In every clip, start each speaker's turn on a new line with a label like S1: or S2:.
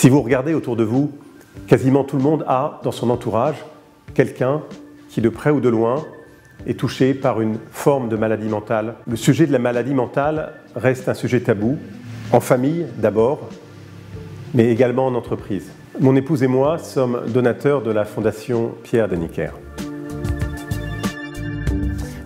S1: Si vous regardez autour de vous, quasiment tout le monde a dans son entourage quelqu'un qui, de près ou de loin, est touché par une forme de maladie mentale. Le sujet de la maladie mentale reste un sujet tabou, en famille d'abord, mais également en entreprise. Mon épouse et moi sommes donateurs de la Fondation Pierre Deniker.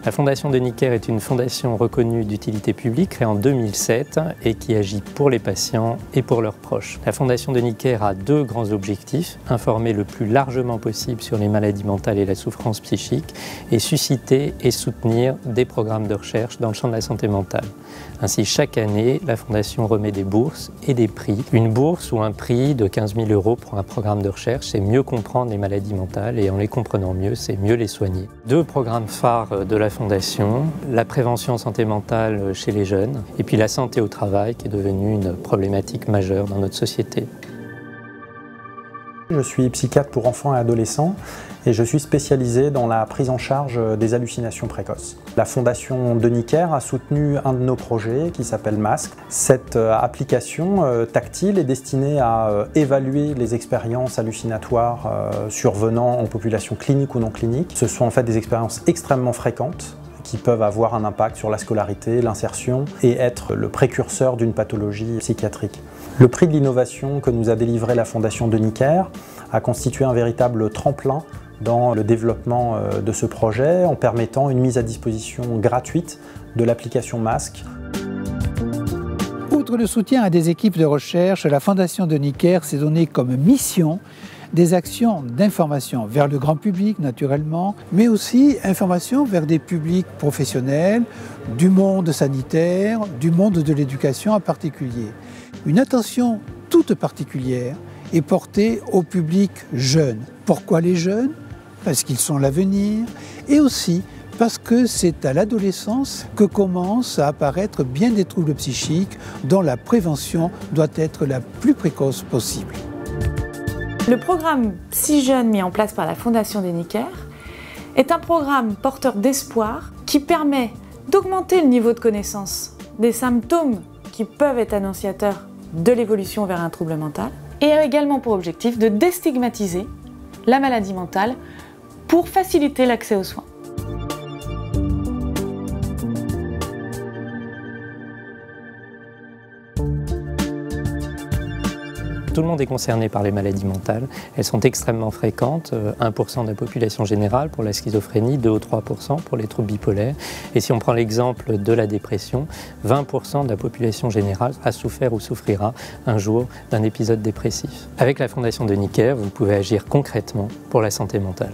S2: La Fondation Deniker est une fondation reconnue d'utilité publique créée en 2007 et qui agit pour les patients et pour leurs proches. La Fondation Deniker a deux grands objectifs: informer le plus largement possible sur les maladies mentales et la souffrance psychique et susciter et soutenir des programmes de recherche dans le champ de la santé mentale. Ainsi, chaque année, la Fondation remet des bourses et des prix. Une bourse ou un prix de 15 000 € pour un programme de recherche, c'est mieux comprendre les maladies mentales et en les comprenant mieux, c'est mieux les soigner. Deux programmes phares de la Fondation, la prévention santé mentale chez les jeunes et puis la santé au travail qui est devenue une problématique majeure dans notre société.
S3: Je suis psychiatre pour enfants et adolescents et je suis spécialisé dans la prise en charge des hallucinations précoces. La Fondation Deniker a soutenu un de nos projets qui s'appelle Masque. Cette application tactile est destinée à évaluer les expériences hallucinatoires survenant en population clinique ou non clinique. Ce sont en fait des expériences extrêmement fréquentes qui peuvent avoir un impact sur la scolarité, l'insertion et être le précurseur d'une pathologie psychiatrique. Le prix de l'innovation que nous a délivré la Fondation Deniker a constitué un véritable tremplin dans le développement de ce projet en permettant une mise à disposition gratuite de l'application Masque.
S4: Outre le soutien à des équipes de recherche, la Fondation Deniker s'est donnée comme mission des actions d'information vers le grand public naturellement, mais aussi information vers des publics professionnels, du monde sanitaire, du monde de l'éducation en particulier. Une attention toute particulière est portée au public jeune. Pourquoi les jeunes? Parce qu'ils sont l'avenir et aussi parce que c'est à l'adolescence que commencent à apparaître bien des troubles psychiques dont la prévention doit être la plus précoce possible.
S5: Le programme Psy Jeune mis en place par la Fondation Deniker est un programme porteur d'espoir qui permet d'augmenter le niveau de connaissance des symptômes qui peuvent être annonciateurs de l'évolution vers un trouble mental et a également pour objectif de déstigmatiser la maladie mentale pour faciliter l'accès aux soins.
S2: Tout le monde est concerné par les maladies mentales. Elles sont extrêmement fréquentes, 1% de la population générale pour la schizophrénie, 2 ou 3% pour les troubles bipolaires. Et si on prend l'exemple de la dépression, 20% de la population générale a souffert ou souffrira un jour d'un épisode dépressif. Avec la Fondation Deniker, vous pouvez agir concrètement pour la santé mentale.